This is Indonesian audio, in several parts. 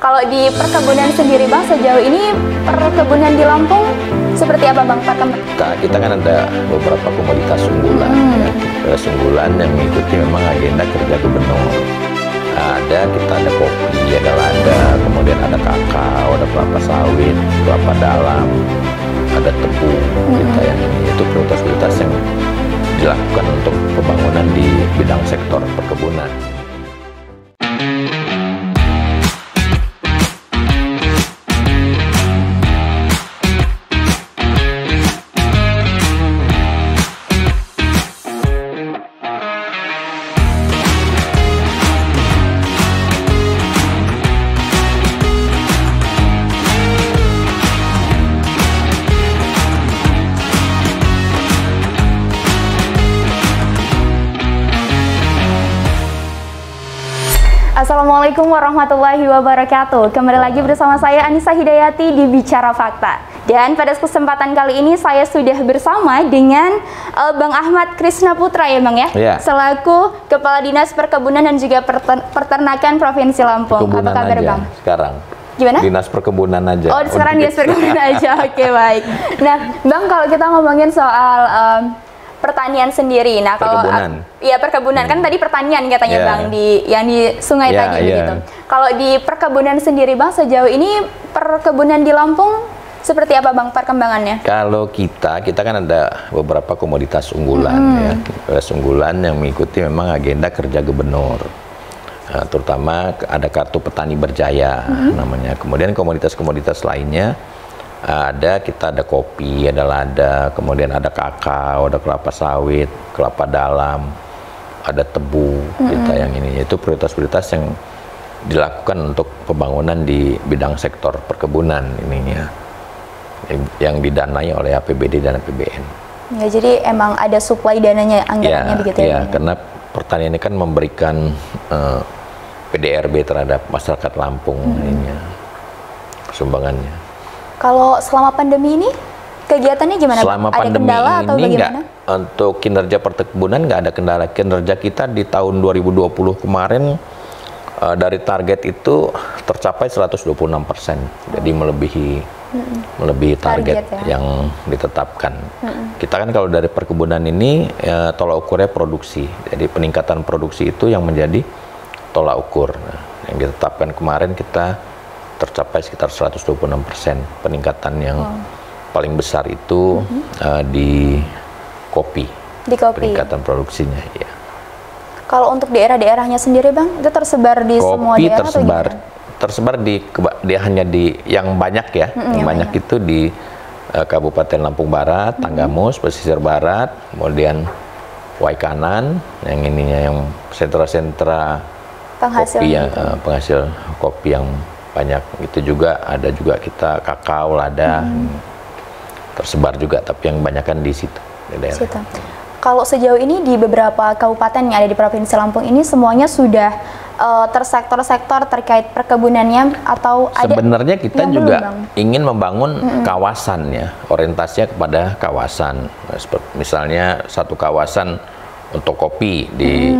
Kalau di perkebunan sendiri Bang, sejauh ini perkebunan di Lampung seperti apa Bang perkembangan? Kita kan ada beberapa komoditas unggulan, unggulan yang mengikuti memang agenda kerja gubernur. Kita ada kopi, ada lada, kemudian ada kakao, ada kelapa sawit, kelapa dalam, ada tebu. Kita yang itu prioritas-prioritas yang dilakukan untuk pembangunan di bidang sektor perkebunan. Assalamualaikum warahmatullahi wabarakatuh. Kembali lagi bersama saya Anissa Hidayati di Bicara Fakta. Dan pada kesempatan kali ini saya sudah bersama dengan Bang Ahmad Krisna Putra ya Bang ya? Ya. Selaku Kepala Dinas Perkebunan dan juga Peternakan Provinsi Lampung. Perkebunan apa kabar aja, Bang? Sekarang. Gimana? Dinas Perkebunan aja. Oh sekarang Dinas Perkebunan aja, oke baik. Nah Bang, kalau kita ngomongin soal pertanian sendiri. Nah, kalau perkebunan kan tadi pertanian katanya Bang di yang di sungai tadi begitu. Kalau di perkebunan sendiri Bang, sejauh ini perkebunan di Lampung seperti apa Bang perkembangannya? Kalau kita kan ada beberapa komoditas unggulan unggulan yang mengikuti memang agenda kerja gubernur. Nah, terutama ada kartu petani berjaya namanya. Kemudian komoditas-komoditas lainnya kita ada kopi, ada lada, kemudian ada kakao, ada kelapa sawit, kelapa dalam, ada tebu. Kita yang ini itu prioritas-prioritas yang dilakukan untuk pembangunan di bidang sektor perkebunan ininya yang didanai oleh APBD dan APBN. Ya, jadi emang ada supply dananya anggarannya begitu ya? Iya, karena pertanian ini kan memberikan PDRB terhadap masyarakat Lampung ininya, sumbangannya. Kalau selama pandemi ini kegiatannya gimana? Selama ada pandemi kendala atau ini bagaimana? Untuk kinerja perkebunan nggak ada kendala. Kinerja kita di tahun 2020 kemarin dari target itu tercapai 126%. Jadi melebihi target yang ditetapkan. Kita kan kalau dari perkebunan ini tolak ukurnya produksi. Jadi peningkatan produksi itu yang menjadi tolak ukur. Nah, yang ditetapkan kemarin kita tercapai sekitar 126%. Peningkatan yang paling besar itu di kopi. Di kopi. Peningkatan produksinya, ya. Kalau untuk daerah-daerahnya sendiri Bang, itu tersebar di semua daerah tersebar hanya di yang banyak ya. Yang banyak itu di Kabupaten Lampung Barat, Tanggamus, Pesisir Barat, kemudian Waikanan, yang ininya yang sentra-sentra kopi yang penghasil kopi yang banyak. Itu juga ada juga kita kakao, lada tersebar juga, tapi yang kebanyakan di situ di daerah. Kalau sejauh ini di beberapa kabupaten yang ada di Provinsi Lampung ini semuanya sudah tersektor-sektor terkait perkebunannya atau ada? Sebenarnya kita juga ingin membangun kawasan ya, orientasinya kepada kawasan. Misalnya satu kawasan untuk kopi di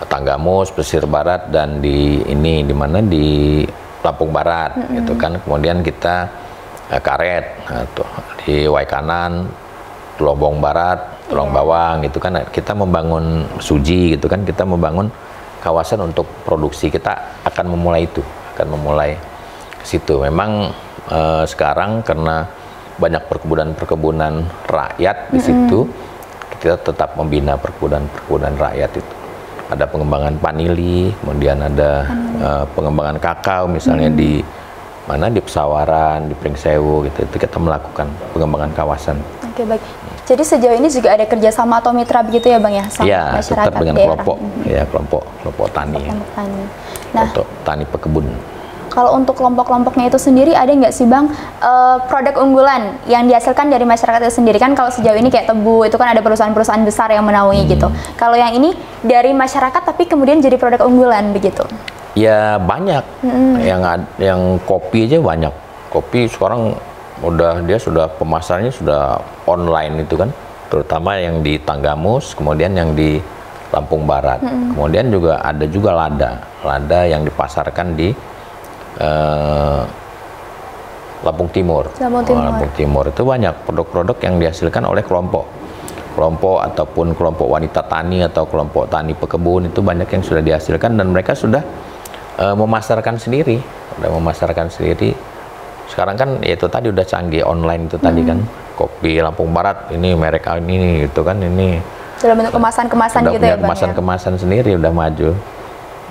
Tanggamus, Pesisir Barat, dan di mana di Lampung Barat gitu kan. Kemudian kita karet di Waikanan, Lombong Barat, Tulung Bawang gitu kan. Kita membangun Suji gitu kan. Kita membangun kawasan untuk produksi. Kita akan memulai itu, ke situ. Memang sekarang karena banyak perkebunan rakyat di situ, kita tetap membina perkebunan rakyat itu. Ada pengembangan vanili, kemudian ada pengembangan kakao misalnya di Pesawaran, di Pringsewu gitu. Itu kita melakukan pengembangan kawasan. Oke, baik. Jadi sejauh ini juga ada kerjasama atau mitra begitu ya Bang ya sama masyarakat tetap dengan daerah. kelompok tani. Nah, untuk tani pekebun. Kalau untuk kelompok-kelompoknya itu sendiri ada nggak sih Bang produk unggulan yang dihasilkan dari masyarakat itu sendiri? Kan kalau sejauh ini kayak tebu itu kan ada perusahaan-perusahaan besar yang menaungi gitu. Kalau yang ini dari masyarakat tapi kemudian jadi produk unggulan begitu? Ya banyak. Yang kopi aja banyak. Kopi sekarang dia sudah pemasarannya sudah online itu kan. Terutama yang di Tanggamus, kemudian yang di Lampung Barat. Kemudian juga ada lada yang dipasarkan di Lampung Timur. Lampung Timur itu banyak produk-produk yang dihasilkan oleh kelompok ataupun kelompok wanita tani atau kelompok tani pekebun, itu banyak yang sudah dihasilkan dan mereka sudah memasarkan sendiri. Sekarang kan ya itu tadi udah canggih online itu tadi kan, kopi Lampung Barat ini merek ini gitu kan, ini sudah bentuk kemasan-kemasan gitu ya Bang. Kemasan-kemasan sendiri udah maju.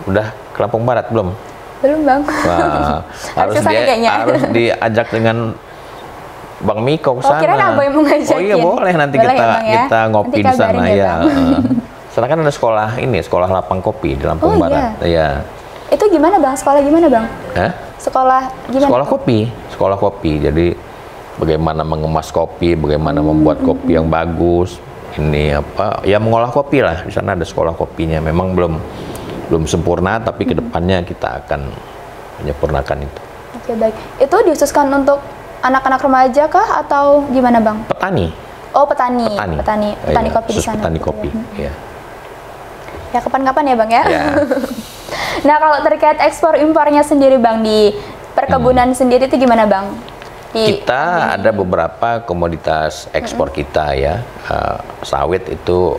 Udah ke Lampung Barat belum? Belum Bang. Wah, harus diajak dengan Bang Miko ke sana. Kirain Abang yang mau ngajakin. Oh iya boleh, nanti kita ngopi di sana ya. Sana kan ada sekolah lapang kopi di Lampung Barat. Iya. Itu gimana Bang? Sekolah gimana Bang? Hah? Sekolah gimana? Sekolah kopi. Jadi bagaimana mengemas kopi, bagaimana membuat kopi yang bagus. Ini apa? Ya mengolah kopi lah. Di sana ada sekolah kopinya. Memang belum sempurna, tapi kedepannya kita akan menyempurnakan itu. Oke, baik. Itu dikhususkan untuk anak-anak remaja kah atau gimana Bang? Petani. Oh, petani kopi di sana. Petani kopi. Ya. Ya kapan-kapan ya Bang ya. Ya. Nah, kalau terkait ekspor impornya sendiri Bang, di perkebunan sendiri itu gimana Bang? Kita ada beberapa komoditas ekspor kita ya. Sawit itu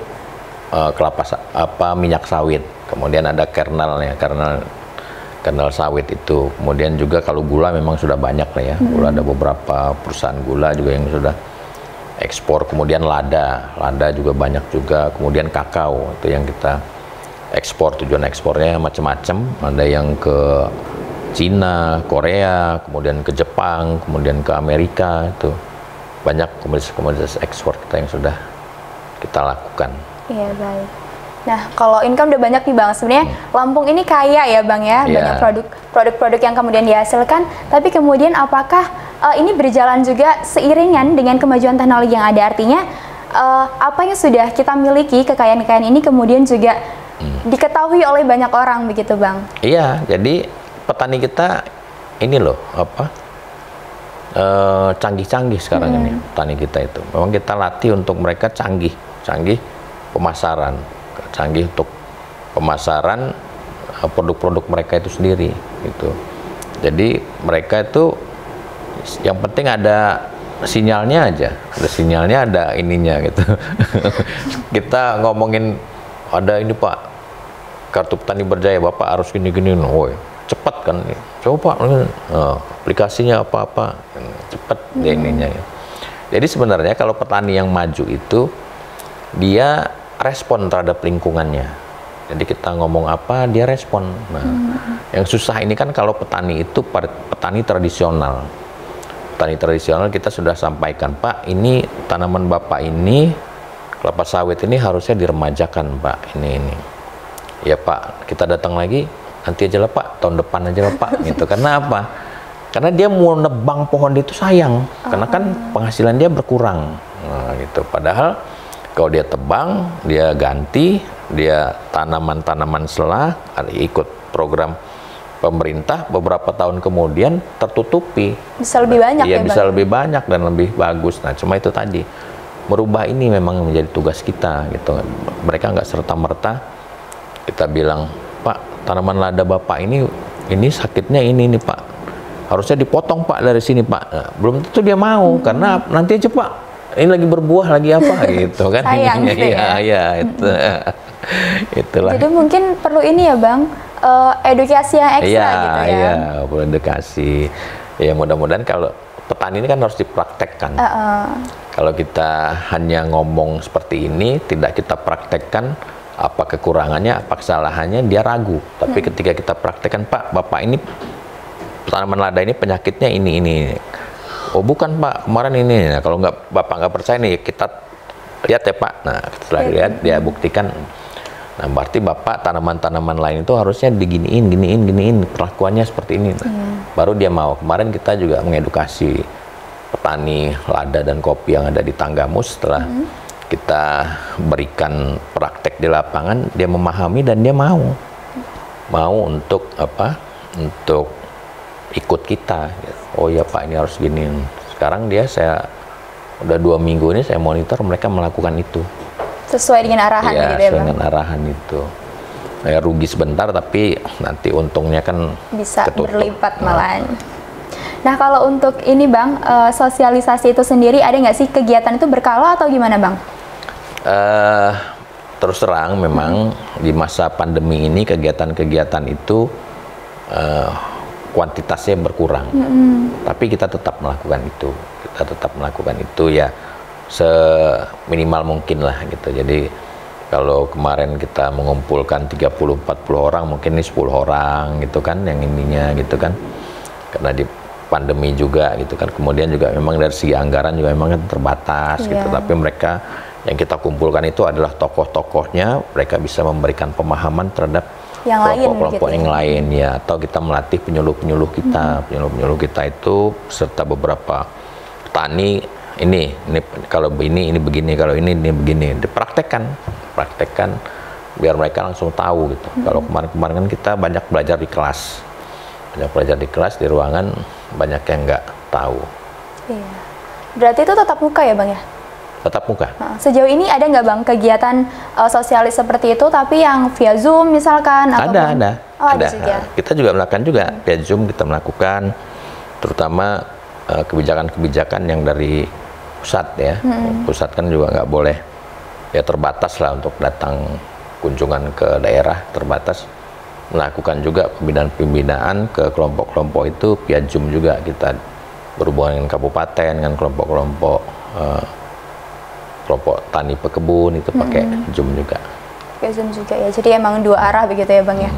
minyak sawit. Kemudian ada kernelnya, kernel sawit itu. Kemudian juga kalau gula memang sudah banyak lah ya. Gula ada beberapa perusahaan gula juga yang sudah ekspor. Kemudian lada juga banyak juga. Kemudian kakao itu yang kita ekspor, tujuan ekspornya macam-macam. Ada yang ke Cina, Korea, kemudian ke Jepang, kemudian ke Amerika. Itu banyak komoditas ekspor kita yang sudah kita lakukan. Iya, baik. Nah, kalau income udah banyak nih Bang. Sebenarnya Lampung ini kaya ya Bang ya, banyak produk-produk yang kemudian dihasilkan. Tapi kemudian apakah ini berjalan juga seiringan dengan kemajuan teknologi yang ada? Artinya apa yang sudah kita miliki, kekayaan-kekayaan ini kemudian juga diketahui oleh banyak orang begitu Bang? Iya, jadi petani kita ini loh canggih-canggih sekarang ini petani kita itu. Memang kita latih untuk mereka canggih pemasaran, canggih untuk pemasaran produk-produk mereka itu sendiri gitu. Jadi mereka itu yang penting ada sinyalnya aja, ada ininya gitu. Kita ngomongin ada ini Pak, kartu petani berjaya, Bapak harus gini-gini, woi cepat kan, coba aplikasinya apa-apa, cepat dia ininya. Jadi sebenarnya kalau petani yang maju itu dia respon terhadap lingkungannya. Jadi kita ngomong apa dia respon. Nah, yang susah ini kan kalau petani itu petani tradisional. Petani tradisional kita sudah sampaikan, Pak, ini tanaman Bapak ini kelapa sawit ini harusnya diremajakan Pak, ini. Ya Pak, kita datang lagi, nanti aja lah Pak, tahun depan aja lah Pak, gitu. Karena apa? Karena dia mau nebang pohon itu sayang, karena kan penghasilan dia berkurang, nah, gitu. Padahal kalau dia tebang, dia ganti, dia tanaman-tanaman selah, ikut program pemerintah, beberapa tahun kemudian tertutupi. Bisa lebih banyak ya bisa lebih banyak dan lebih bagus. Nah, cuma itu tadi, merubah ini memang menjadi tugas kita, gitu. Mereka nggak serta-merta kita bilang, Pak, tanaman lada Bapak ini sakitnya ini Pak, harusnya dipotong Pak dari sini Pak. Nah, belum tentu dia mau, karena nanti aja Pak, ini lagi berbuah lagi apa gitu kan. Sayang gitu ya itu. Itulah. Jadi mungkin perlu ini ya Bang, edukasi yang ekstra gitu ya. Iya, perlu edukasi. Ya mudah-mudahan kalau petani ini kan harus dipraktekkan. Kalau kita hanya ngomong seperti ini, tidak kita praktekkan apa kekurangannya, apa kesalahannya, dia ragu. Tapi ketika kita praktekkan, Pak, Bapak ini tanaman lada ini penyakitnya ini. Oh bukan Pak, kemarin ini. Nah, kalau Bapak nggak percaya nih, kita lihat ya Pak. Nah setelah lihat dia buktikan. Nah berarti Bapak tanaman-tanaman lain itu harusnya diginiin, perlakuannya seperti ini. Nah, baru dia mau. Kemarin kita juga mengedukasi petani lada dan kopi yang ada di Tanggamus. Setelah kita berikan praktek di lapangan, dia memahami dan dia mau untuk apa? Untuk ikut kita. Oh ya Pak, ini harus gini. Sekarang saya udah 2 minggu ini saya monitor mereka melakukan itu. Sesuai dengan arahan gitu ya Bang? Sesuai dengan arahan itu. rugi sebentar tapi nanti untungnya kan bisa ketutup. Berlipat malahan. Nah kalau untuk ini Bang, sosialisasi itu sendiri ada nggak sih kegiatan itu berkala atau gimana Bang? Terus terang memang di masa pandemi ini kegiatan-kegiatan itu kuantitasnya berkurang, tapi kita tetap melakukan itu ya seminimal mungkin lah gitu. Jadi kalau kemarin kita mengumpulkan 30-40 orang, mungkin ini 10 orang gitu kan yang ininya gitu kan, karena di pandemi juga gitu kan. Kemudian juga memang dari segi anggaran juga memang terbatas gitu, tapi mereka yang kita kumpulkan itu adalah tokoh-tokohnya, mereka bisa memberikan pemahaman terhadap kelompok-kelompok yang lain ya, atau kita melatih penyuluh-penyuluh kita. Penyuluh-penyuluh kita itu serta beberapa petani, ini kalau ini begini, kalau ini begini, dipraktekkan biar mereka langsung tahu gitu. Kalau kemarin-kemarin kan kita banyak belajar di kelas, di ruangan banyak yang nggak tahu. Iya. Berarti itu tetap muka ya Bang ya? Tetap muka. Sejauh ini ada nggak Bang kegiatan sosialis seperti itu tapi yang via Zoom misalkan? Ada. Ada juga. Kita juga melakukan juga via Zoom, kita melakukan terutama kebijakan-kebijakan yang dari pusat ya. Pusat kan juga nggak boleh, ya terbatas lah untuk datang kunjungan ke daerah, terbatas. Melakukan juga pembinaan ke kelompok-kelompok itu via Zoom juga, kita berhubungan dengan kabupaten, dengan kelompok-kelompok tani pekebun itu pakai Zoom juga. Pakai Zoom juga ya. Jadi emang dua arah begitu ya Bang ya.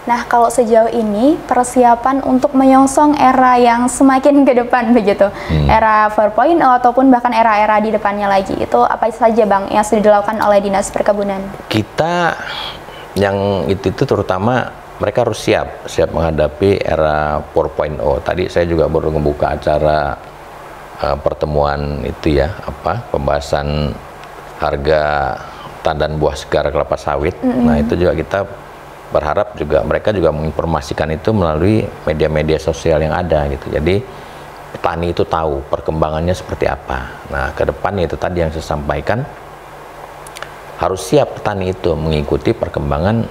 Nah, kalau sejauh ini persiapan untuk menyongsong era yang semakin ke depan begitu. Era 4.0 ataupun bahkan era-era di depannya lagi. Itu apa saja Bang yang sudah dilakukan oleh Dinas Perkebunan? Kita yang itu terutama mereka harus siap menghadapi era 4.0. Tadi saya juga baru membuka acara pertemuan itu ya, pembahasan harga tandan buah segar kelapa sawit. Nah itu juga kita berharap juga mereka juga menginformasikan itu melalui media-media sosial yang ada gitu. Jadi petani itu tahu perkembangannya seperti apa. Nah ke depannya itu tadi yang saya sampaikan, harus siap petani itu mengikuti perkembangan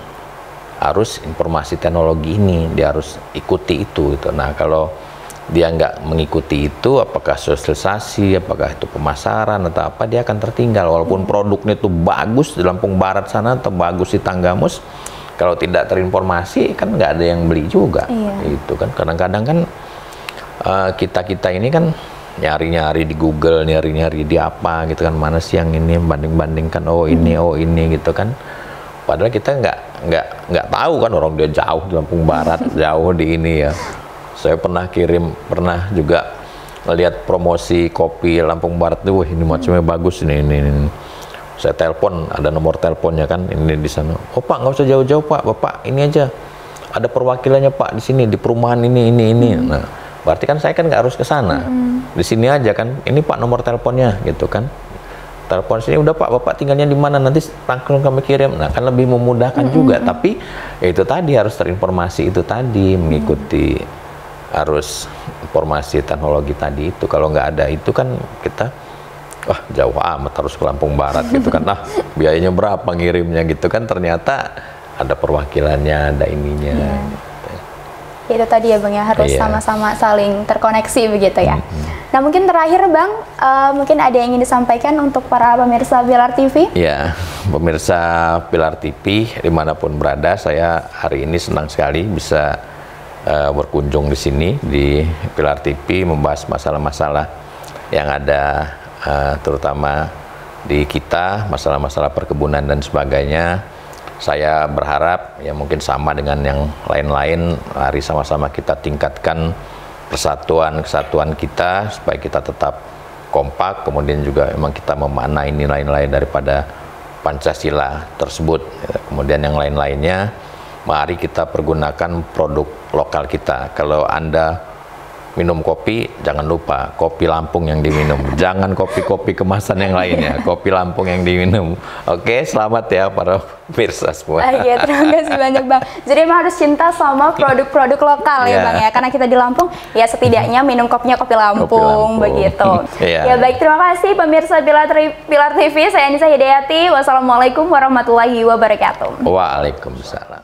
arus informasi teknologi ini, dia harus ikuti itu gitu. Nah kalau dia nggak mengikuti itu, apakah sosialisasi, apakah itu pemasaran atau apa, dia akan tertinggal. Walaupun produknya itu bagus di Lampung Barat sana atau bagus di Tanggamus, kalau tidak terinformasi kan nggak ada yang beli juga. Itu kan kadang-kadang kan kita ini kan nyari-nyari di Google, nyari-nyari di apa gitu kan, mana sih yang ini, banding-bandingkan, oh ini gitu kan. Padahal kita nggak tahu kan, orang dia jauh di Lampung Barat, jauh di ini ya. Saya pernah juga melihat promosi kopi Lampung Barat tuh, wah ini macamnya bagus ini. Saya telepon, ada nomor teleponnya kan, ini di sana. Oh Pak, nggak usah jauh-jauh Pak, Bapak ini aja. Ada perwakilannya Pak di sini, di perumahan ini. Nah, berarti kan saya kan nggak harus ke sana. Di sini aja kan, ini Pak nomor teleponnya gitu kan. Telepon sini, udah Pak, Bapak tinggalnya di mana, nanti langsung kami kirim. Nah kan lebih memudahkan juga, tapi ya itu tadi harus terinformasi itu tadi, mengikuti arus informasi teknologi tadi itu. Kalau nggak ada itu kan kita wah jauh amat harus ke Lampung Barat gitu kan, nah biayanya berapa ngirimnya gitu kan, ternyata ada perwakilannya, ada ininya. Itu tadi ya Bang ya, harus sama-sama saling terkoneksi begitu ya. Nah mungkin terakhir Bang, mungkin ada yang ingin disampaikan untuk para pemirsa Pilar TV? Ya, pemirsa Pilar TV dimanapun berada, saya hari ini senang sekali bisa berkunjung di sini di Pilar TV, membahas masalah-masalah yang ada terutama di kita, masalah-masalah perkebunan dan sebagainya. Saya berharap ya mungkin sama dengan yang lain-lain, mari sama-sama kita tingkatkan kesatuan kita supaya kita tetap kompak, kemudian juga memang kita memaknai nilai-nilai daripada Pancasila tersebut. Kemudian yang lain-lainnya, mari kita pergunakan produk lokal kita. Kalau Anda minum kopi, jangan lupa kopi Lampung yang diminum. Jangan kopi-kopi kemasan yang lainnya, kopi Lampung yang diminum. Oke, selamat ya para pemirsa semua. Iya, terima kasih banyak Bang. Jadi emang harus cinta sama produk-produk lokal ya Bang ya. Karena kita di Lampung, ya setidaknya minum kopinya kopi Lampung, begitu. Ya baik, terima kasih pemirsa Pilar TV. Saya Anissa Hidayati. Wassalamualaikum warahmatullahi wabarakatuh. Waalaikumsalam.